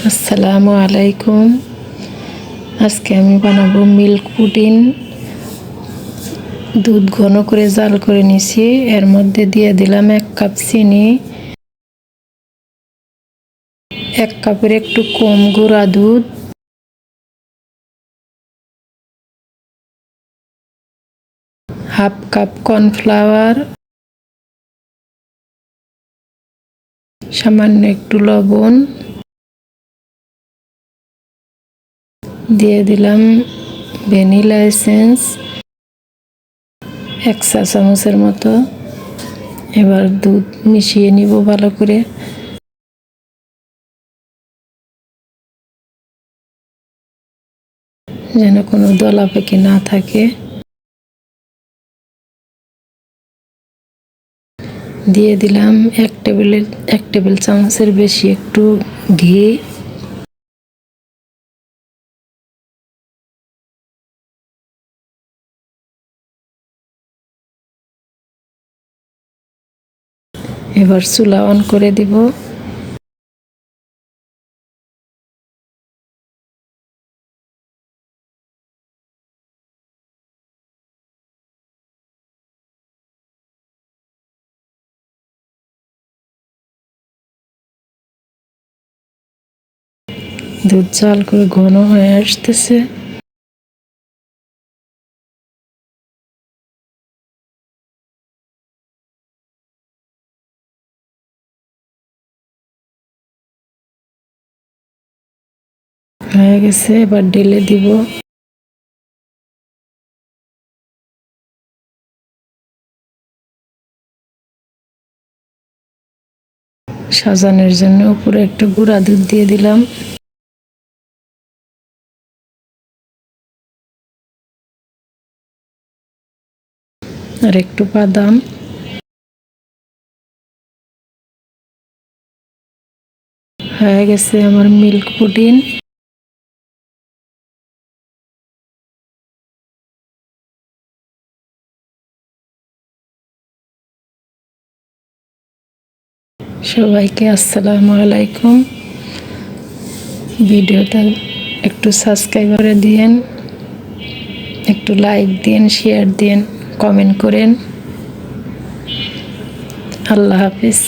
আসসালামু আলাইকুম। আজকে আমি বানাবো মিল্ক পুডিং। দুধ ঘন করে জাল করে নিছি, এর মধ্যে দিয়ে দিলাম 1 কাপ চিনি, 1 কাপের একটু কম গুঁড়া দুধ, হাফ কাপ কর্নফ্লাওয়ার, সামান্য একটু লবণ, দিয়ে দিলাম ভ্যানিলা এসেন্স 1 চা চামচের মতো। এবার দুধ মিশিয়ে নিব ভালো করে। যেন কোনো দলা পেকে না থাকে। দিয়ে দিলাম 1 টেবিল চামচের বেশি একটু ঘি। এবার চুলা অন করে দিব। দুধ জাল করে ঘন হয়ে আসতেছে। হয়ে গেছে, এবার ঢেলে দিব। সাজানোর জন্য উপরে একটু গুঁড়া দুধ দিয়ে দিলাম। আর একটু বাদাম। হয়ে গেছে আমার মিল্ক পুডিং। সবাইকে আসসালামু আলাইকুম। ভিডিওটা একটু সাবস্ক্রাইব করে দিয়েন, একটু লাইক দিন, শেয়ার দিন, কমেন্ট করেন। আল্লাহ হাফিজ।